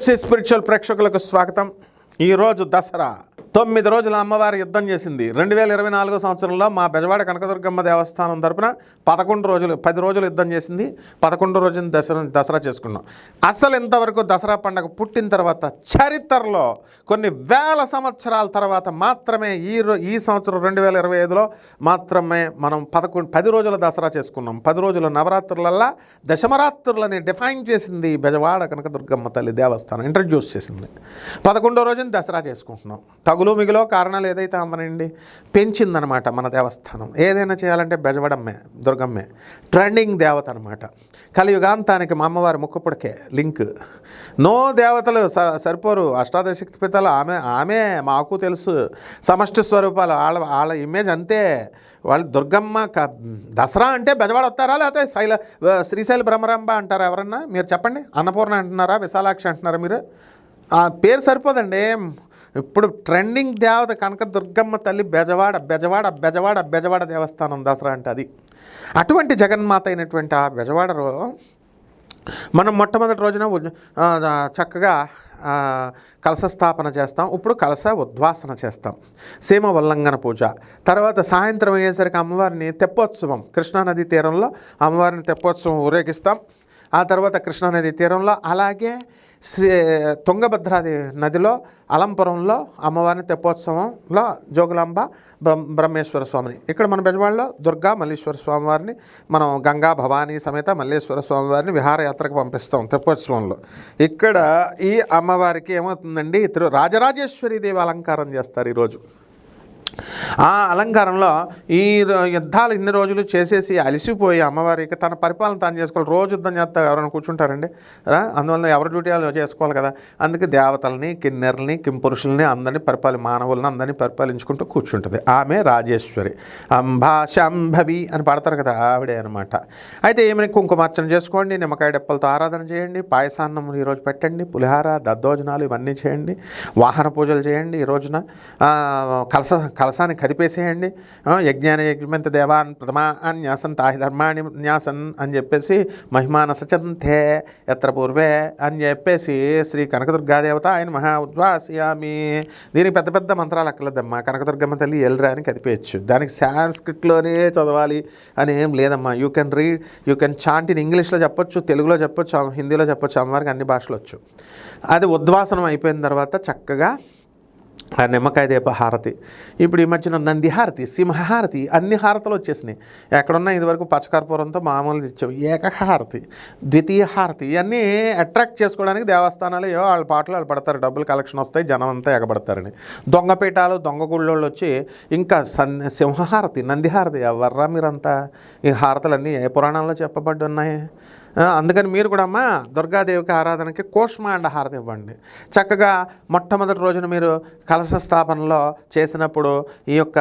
FC spiritual ప్రేక్షకులకు స్వాగతం. ఈరోజు దసరా 9 రోజుల అమ్మవారి యుద్ధం చేసింది. 2024 సంవత్సరంలో మా బెజవాడ కనకదుర్గమ్మ దేవస్థానం తరపున 10 రోజులు యుద్ధం చేసింది. 11 రోజున దసరా చేసుకున్నాం. అసలు ఇంతవరకు దసరా పండుగ పుట్టిన తర్వాత చరిత్రలో కొన్ని వేల సంవత్సరాల తర్వాత మాత్రమే ఈ సంవత్సరం 2025లో మాత్రమే మనం 10 రోజుల దసరా చేసుకున్నాం. 10 రోజుల నవరాత్రులల్లా దశమరాత్రులని డిఫైన్ చేసింది బెజవాడ కనకదుర్గమ్మ తల్లి దేవస్థానం, ఇంట్రడ్యూస్ చేసింది. 11వ రోజున దసరా చేసుకుంటున్నాం. తగులు మిగులో కారణాలు ఏదైతే అమ్మనండి పెంచిందనమాట మన దేవస్థానం. ఏదైనా చేయాలంటే బెజవాడమ్మే, దుర్గమ్మే ట్రెండింగ్ దేవత అనమాట. కలియుగాంతానికి మా అమ్మవారి ముక్కుపుడికే లింక్. నో దేవతలు సరిపోరు, అష్టాదశక్తి పితలు ఆమె మాకు తెలుసు. సమష్టి స్వరూపాలు, వాళ్ళ ఇమేజ్ అంతే. వాళ్ళు దుర్గమ్మ దసరా అంటే బెజవాడ వస్తారా, లేకపోతే శ్రీశైల బ్రహ్మరంభ అంటారా? ఎవరన్నా మీరు చెప్పండి. అన్నపూర్ణ అంటున్నారా, విశాలాక్షి అంటున్నారా? మీరు ఆ పేరు సరిపోదండి. ఇప్పుడు ట్రెండింగ్ దేవత కనక దుర్గమ్మ తల్లి బెజవాడ దేవస్థానం దసరా అంటే అది. అటువంటి జగన్మాత అయినటువంటి ఆ బెజవాడలో మనం మొట్టమొదటి రోజున చక్కగా కలశ స్థాపన చేస్తాం. ఇప్పుడు కలశ ఉద్వాసన చేస్తాం, సీమ ఉల్లంఘన పూజ. తర్వాత సాయంత్రం అయ్యేసరికి అమ్మవారిని తెప్పోత్సవం, కృష్ణానది తీరంలో అమ్మవారిని తెప్పోత్సవం ఊరేగిస్తాం. ఆ తర్వాత కృష్ణానది తీరంలో, అలాగే తుంగభద్రాది నదిలో అలంపురంలో అమ్మవారిని తెప్పోత్సవంలో జోగులాంబ బ్రహ్మేశ్వర స్వామిని, ఇక్కడ మన బెజవాడలో దుర్గా మల్లేశ్వర స్వామివారిని మనం గంగా భవానీ సమేత మల్లేశ్వర స్వామివారిని విహారయాత్రకు పంపిస్తాం తెప్పోత్సవంలో. ఇక్కడ ఈ అమ్మవారికి ఏమవుతుందండి, రాజరాజేశ్వరి దేవి అలంకారం చేస్తారు ఈరోజు. ఆ అలంకారంలో ఈ యుద్ధాలు ఇన్ని రోజులు చేసేసి అలసిపోయి అమ్మవారికి తన పరిపాలన తాను చేసుకోవాలి. రోజు యుద్ధం చేస్తా ఎవరైనా కూర్చుంటారండి? అందువల్ల ఎవరి డ్యూటీ వాళ్ళు చేసుకోవాలి కదా. అందుకే దేవతల్ని, కిన్నెరల్ని, కింపురుషుల్ని అందరినీ మానవులను అందరినీ పరిపాలించుకుంటూ కూర్చుంటుంది. ఆమె రాజేశ్వరి. అంబాశాంభవి అని పాడతారు కదా, ఆవిడే అనమాట. అయితే ఏమైనా కుంకుమార్చన చేసుకోండి, నిమ్మకాయ డెప్పలతో ఆరాధన చేయండి, పాయసాన్నం ఈరోజు పెట్టండి, పులిహార దద్దోజనాలు ఇవన్నీ చేయండి, వాహన పూజలు చేయండి. ఈ రోజున కలశాన్ని కదిపేసేయండి. యజ్ఞాన యజ్ఞంత దేవాన్ ప్రథమా న్యాసన్ తాహి ధర్మాణి న్యాసన్ అని చెప్పేసి మహిమాన సచంతే ఎత్ర పూర్వే అని చెప్పేసి శ్రీ కనకదుర్గాదేవత ఆయన మహా ఉద్వాసయామి. దీనికి పెద్ద పెద్ద మంత్రాలు అక్కర్లేదమ్మా. కనకదుర్గమ్మ తల్లి ఎల్రా అని కదిపేయచ్చు. దానికి సాంస్క్రిట్లోనే చదవాలి అని ఏం లేదమ్మా. You can read, you can chant in ఇంగ్లీష్లో చెప్పొచ్చు, తెలుగులో చెప్పొచ్చు, హిందీలో చెప్పొచ్చు. అమ్మవారికి అన్ని భాషలు వచ్చు. అది ఉద్వాసనం అయిపోయిన తర్వాత చక్కగా ఆ నిమ్మకాయ దీప హారతి, ఇప్పుడు ఈ మధ్యన నంది హారతి, సింహహారతి, అన్ని హారతలు వచ్చేసినాయి. ఎక్కడున్నా ఇదివరకు పచ్చకర్పూరంతో మామూలుగా ఇచ్చాం. ఏకహారతి, ద్వితీయ హారతి, ఇవన్నీ అట్రాక్ట్ చేసుకోవడానికి దేవస్థానాలు వాళ్ళ పాటలు వాళ్ళు పడతారు. డబ్బులు కలెక్షన్ వస్తాయి, జనం అంతా ఎగబడతారని. దొంగపీఠాలు, దొంగ గుళ్ళోళ్ళు వచ్చి ఇంకా సింహహారతి, నందిహారతి, ఎవర్రా మీరంతా? ఈ హారతలన్నీ ఏ పురాణాల్లో చెప్పబడి ఉన్నాయి? అందుకని మీరు కూడా అమ్మ దుర్గాదేవికి ఆరాధనకి కోష్మాండ హారతి ఇవ్వండి. చక్కగా మొట్టమొదటి రోజున మీరు కలశ స్థాపనలో చేసినప్పుడు ఈ యొక్క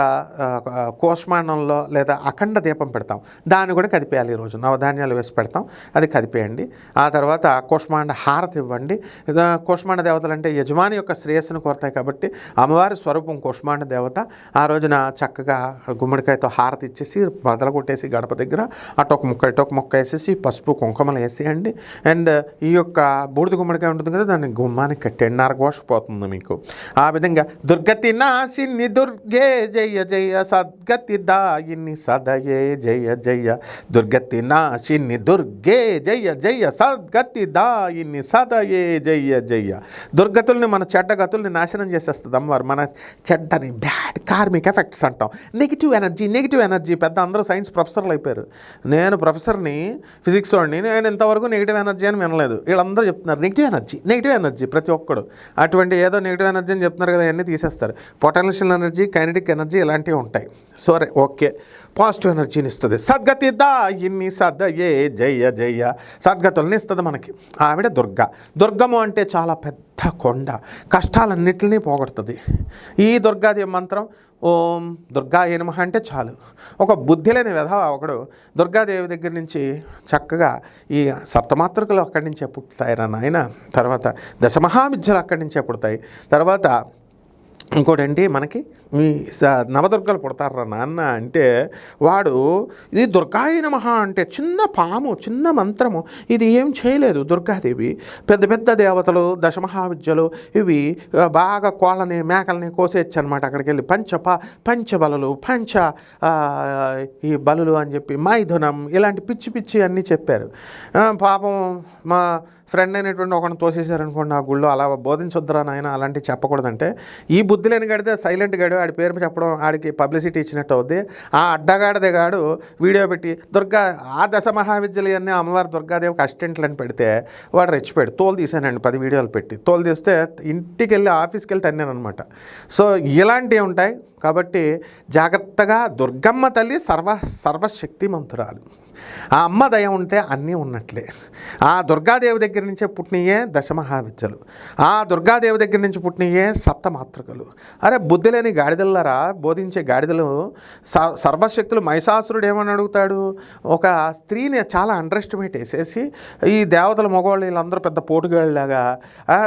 కోష్మాండంలో లేదా అఖండ దీపం పెడతాం, దాన్ని కూడా కదిపేయాలి. ఈరోజు నవధాన్యాలు వేసి పెడతాం, అది కదిపేయండి. ఆ తర్వాత కోష్మాండ హారతి ఇవ్వండి. కోష్మాండ దేవతలు అంటే యజమాని యొక్క శ్రేయస్సును కోరతాయి కాబట్టి అమ్మవారి స్వరూపం కోష్మాండ దేవత. ఆ రోజున చక్కగా గుమ్మడికాయతో హారతి ఇచ్చేసి బదల కొట్టేసి గడప దగ్గర అటొక ముక్క వేసేసి పసుపు కుంకుమలు వేసేయండి. అండ్ ఈ యొక్క బూడిద గుమ్మడికాయ ఉంటుంది కదా, దాన్ని గుమ్మానికి కట్టండి. నరఘోషపోతుంది మీకు. ఆ విధంగా దుర్గతి నాశిని దుర్గే జయ జయ సద్గతి దాయిని సదయే జయ జయ, దుర్గతి నాశిని దుర్గే జయ జయ సద్గతి దాయిని సదయే జయ జయ. దుర్గతుల్ని, మన చెడ్డ గతుల్ని నాశనం చేసేస్తుంది అమ్మవారు. మన చెడ్డని బ్యాడ్ కార్మిక్ ఎఫెక్ట్స్ అంటాం, నెగిటివ్ ఎనర్జీ. పెద్ద అందరూ సైన్స్ ప్రొఫెసర్లు అయిపోయారు. నేను ప్రొఫెసర్ని, ఫిజిక్స్ వాడిని, నేను ఇంతవరకు నెగిటివ్ ఎనర్జీ అని వినలేదు. వీళ్ళందరూ చెప్తున్నారు నెగిటివ్ ఎనర్జీ ప్రతి ఒక్కడు. అటువంటి ఏదో నెగిటివ్ ఎనర్జీ అని చెప్తున్నారు కదా, అన్నీ తీసేస్తారు. పొటెన్షియల్ ఎనర్జీ, కైనెటిక్ ఎనర్జీ ఇలాంటివి ఉంటాయి. సరే, ఓకే. పాజిటివ్ ఎనర్జీని ఇస్తుంది. సద్గతి దాయిని సదయే జయ జయ, సద్గతుల్ని ఇస్తుంది మనకి. ఆవిడ దుర్గము అంటే చాలా పెద్ద కొండ, కష్టాలన్నింటినీ పోగొడుతుంది. ఈ దుర్గాదేవి మంత్రం ఓం దుర్గాయ నమః అంటే చాలు. ఒక బుద్ధి లేని వెధవ ఒకడు దుర్గాదేవి దగ్గర నుంచి చక్కగా ఈ సప్తమాతృకలు అక్కడి నుంచే పుట్టుతాయి నాయన. తర్వాత దశమహావిద్యలు అక్కడి నుంచే పుడతాయి. తర్వాత ఇంకోటండి మనకి మీ నవదుర్గలు పుడతారా నాన్న అంటే వాడు ఇది దుర్గాయ నమః అంటే చిన్న పాము, చిన్న మంత్రము, ఇది ఏం చేయలేదు దుర్గాదేవి. పెద్ద పెద్ద దేవతలు, దశమహావిద్యలు ఇవి బాగా కోళ్ళని మేకల్ని కోసేయచ్చు అనమాట. అక్కడికి వెళ్ళి పంచబలలు, ఈ బలులు అని చెప్పి మైథునం ఇలాంటి పిచ్చి పిచ్చి అన్నీ చెప్పారు. పాపం మా ఫ్రెండ్ అయినటువంటి ఒకరిని తోసేశారనుకోండి ఆ గుళ్ళో, అలా బోధించొద్దురా నాయన, అలాంటివి చెప్పకూడదంటే. ఈ బుద్ధి లేని గడితే సైలెంట్ గాడు ఆడి పేరు చెప్పడం ఆడికి పబ్లిసిటీ ఇచ్చినట్టు అవుద్ది. ఆ అడ్డగాడిదే గాడు వీడియో పెట్టి ఆ దశ మహావిద్యలు అన్నీ అమ్మవారి దుర్గాదేవికి అసిస్టెంట్లు అని పెడితే వాడు రెచ్చిపోయాడు. తోలు తీసానండి 10 వీడియోలు పెట్టి. తోలు తీస్తే ఇంటికి వెళ్ళి ఆఫీస్కి వెళ్ళి తన్నాను అనమాట. సో ఇలాంటివి ఉంటాయి కాబట్టి జాగ్రత్తగా. దుర్గమ్మ తల్లి సర్వశక్తిమంతురాలు. ఆ అమ్మ దయ ఉంటే అన్నీ ఉన్నట్లే. ఆ దుర్గాదేవి దగ్గర నుంచే పుట్టినయే దశమహావిద్యలు, ఆ దుర్గాదేవి దగ్గర నుంచి పుట్టినయే సప్తమాతృకలు. అరే బుద్ధి లేని గాడిదలారా, బోధించే గాడిదలు సర్వశక్తులు. మహిషాసురుడు ఏమని అడుగుతాడు, ఒక స్త్రీని చాలా అండర్ ఎస్టిమేట్ వేసేసి ఈ దేవతల మగవాళ్ళు వీళ్ళందరూ పెద్ద పోటుగాళ్ళలాగా,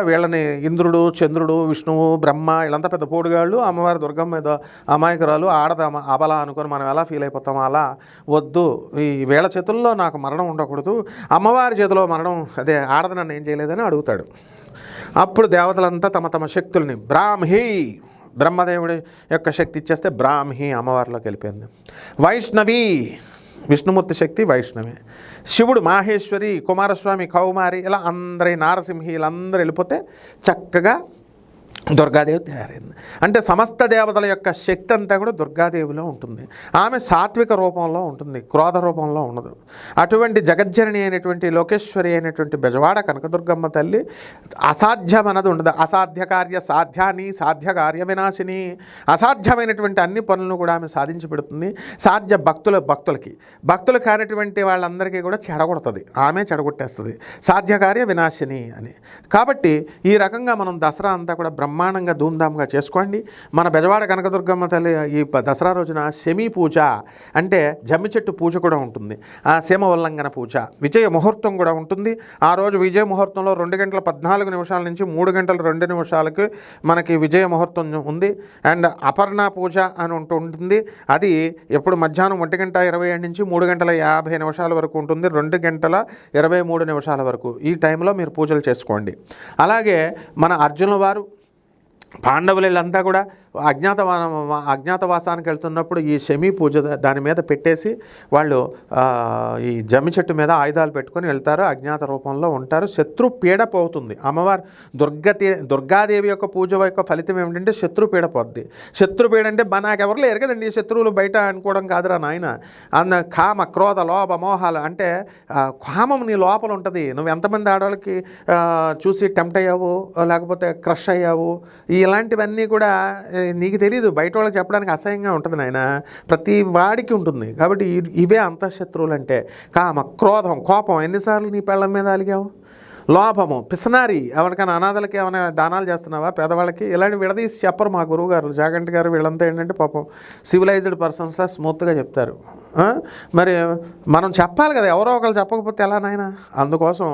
వీళ్ళని ఇంద్రుడు, చంద్రుడు, విష్ణువు, బ్రహ్మ వీళ్ళంతా పెద్ద పోటుగాళ్ళు, అమ్మవారి దుర్గమ్మ మీద అమాయకురాలు, ఆడద అబల అనుకొని మనం ఎలా ఫీల్ అయిపోతాం. అలా వద్దు, ఈ వీళ్ళ చేతుల్లో నాకు మరణం ఉండకూడదు, అమ్మవారి చేతిలో మరణం, అదే ఆడద నన్ను ఏం చేయలేదని అడుగుతాడు. అప్పుడు దేవతలంతా తమ తమ శక్తుల్ని బ్రహ్మదేవుడి యొక్క శక్తి ఇచ్చేస్తే బ్రాహ్మి అమ్మవారిలోకి వెళ్ళిపోయింది. వైష్ణవి విష్ణుమూర్తి శక్తి వైష్ణవి. శివుడు మాహేశ్వరి, కుమారస్వామి కౌమారి, ఇలా అందరి నారసింహి వీళ్ళందరూ వెళ్ళిపోతే చక్కగా దుర్గాదేవి తయారైంది. అంటే సమస్త దేవతల యొక్క శక్తి అంతా కూడా దుర్గాదేవిలో ఉంటుంది. ఆమె సాత్విక రూపంలో ఉంటుంది, క్రోధ రూపంలో ఉండదు. అటువంటి జగజ్జనని అయినటువంటి లోకేశ్వరి అయినటువంటి బెజవాడ కనకదుర్గమ్మ తల్లి అసాధ్యం అన్నది ఉండదు. అసాధ్య కార్య సాధ్యాన్ని, సాధ్య కార్య వినాశిని. అసాధ్యమైనటువంటి అన్ని పనులను కూడా ఆమె సాధించి పెడుతుంది. సాధ్య భక్తులు కానిటువంటి వాళ్ళందరికీ కూడా చెడగొడుతుంది, ఆమె చెడగొట్టేస్తుంది. సాధ్య కార్య వినాశిని అని. కాబట్టి ఈ రకంగా మనం దసరా అంతా కూడా బ్రహ్మాండంగా ధూమ్ధామ్గా చేసుకోండి. మన బెజవాడ కనకదుర్గమ్మ తల్లి ఈ దసరా రోజున శమీ పూజ అంటే జమ్మి చెట్టు పూజ కూడా ఉంటుంది. ఆ సీమ ఉల్లంఘన పూజ, విజయ ముహూర్తం కూడా ఉంటుంది. ఆ రోజు విజయ ముహూర్తంలో 2:14 నుంచి 3:02 మనకి విజయ ముహూర్తం ఉంది. అండ్ అపర్ణ పూజ అని ఉంటుంది. అది ఎప్పుడు మధ్యాహ్నం 1:27 నుంచి 3:50 వరకు ఉంటుంది. 2:23 వరకు ఈ టైంలో మీరు పూజలు చేసుకోండి. అలాగే మన అర్జునుల వారు, పాండవులు వీళ్ళంతా కూడా అజ్ఞాతవాసానికి వెళ్తున్నప్పుడు ఈ శమీ పూజ దాని మీద పెట్టేసి వాళ్ళు ఈ జమ్మి చెట్టు మీద ఆయుధాలు పెట్టుకొని వెళ్తారు, అజ్ఞాత రూపంలో ఉంటారు. శత్రు పీడ పోతుంది. అమ్మవారు దుర్గాదేవి యొక్క పూజ యొక్క ఫలితం ఏమిటంటే శత్రు పీడ పోద్ది. శత్రు పీడ అంటే నాకెవరు లేరు కదండి శత్రువులు బయట అనుకోవడం కాదురా నాయన. కామ, క్రోధ, లోభ, మోహాలు అంటే కామం నీ లోపల ఉంటుంది. నువ్వు ఎంతమంది ఆడవాళ్ళకి చూసి టెంప్ట్ అయ్యావు, లేకపోతే క్రష్ అయ్యావు, ఇలాంటివన్నీ కూడా నీకు తెలియదు, బయట వాళ్ళకి చెప్పడానికి అసహ్యంగా ఉంటుంది నాయన. ప్రతి వాడికి ఉంటుంది. కాబట్టి ఇవే అంతఃశత్రువులు అంటే. కామ, క్రోధం, కోపం. ఎన్నిసార్లు నీ పెళ్ళం మీద అలిగావు? లోపము, పిసనారి, ఎవరికైనా అనాథలకి ఏమైనా దానాలు చేస్తున్నావా పేదవాళ్ళకి? ఇలాంటి విడదీసి చెప్పరు మా గురువుగారు జాగంటి గారు. వీళ్ళంతా ఏంటంటే పాపం సివిలైజ్డ్ పర్సన్స్లా స్మూత్గా చెప్తారు. మరి మనం చెప్పాలి కదా, ఎవరో ఒకరు చెప్పకపోతే ఎలా నాయన? అందుకోసం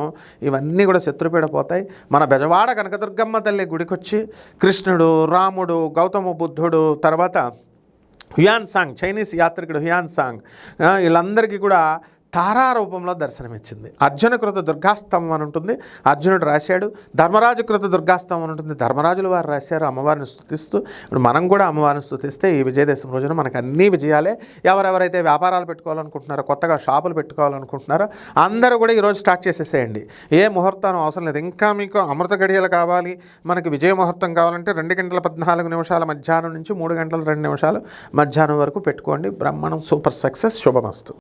ఇవన్నీ కూడా శత్రుపీడ పోతాయి. మన బెజవాడ కనకదుర్గమ్మ తల్లి గుడికొచ్చి కృష్ణుడు, రాముడు, గౌతమ బుద్ధుడు, తర్వాత హ్యుయాన్సాంగ్ చైనీస్ యాత్రికుడు హ్యుయాన్సాంగ్ వీళ్ళందరికీ కూడా తారారూపంలో దర్శనమిచ్చింది. అర్జునకృత దుర్గాస్తవం అని ఉంటుంది, అర్జునుడు రాశాడు. ధర్మరాజుకృత దుర్గాస్తవం అని ఉంటుంది, ధర్మరాజులు వారు రాశారు అమ్మవారిని స్తుతిస్తూ. ఇప్పుడు మనం కూడా అమ్మవారిని స్తుతిస్తే ఈ విజయదశమి రోజున మనకు అన్ని విజయాలే. ఎవరెవరైతే వ్యాపారాలు పెట్టుకోవాలనుకుంటున్నారో, కొత్తగా షాపులు పెట్టుకోవాలనుకుంటున్నారో అందరూ కూడా ఈరోజు స్టార్ట్ చేసేసేయండి. ఏ ముహూర్తం అవసరం లేదు. ఇంకా మీకు అమృత గడియలు కావాలి, మనకి విజయ ముహూర్తం కావాలంటే 2:14 మధ్యాహ్నం నుంచి 3:02 మధ్యాహ్నం వరకు పెట్టుకోండి. బ్రహ్మాండం, సూపర్ సక్సెస్, శుభమస్తు.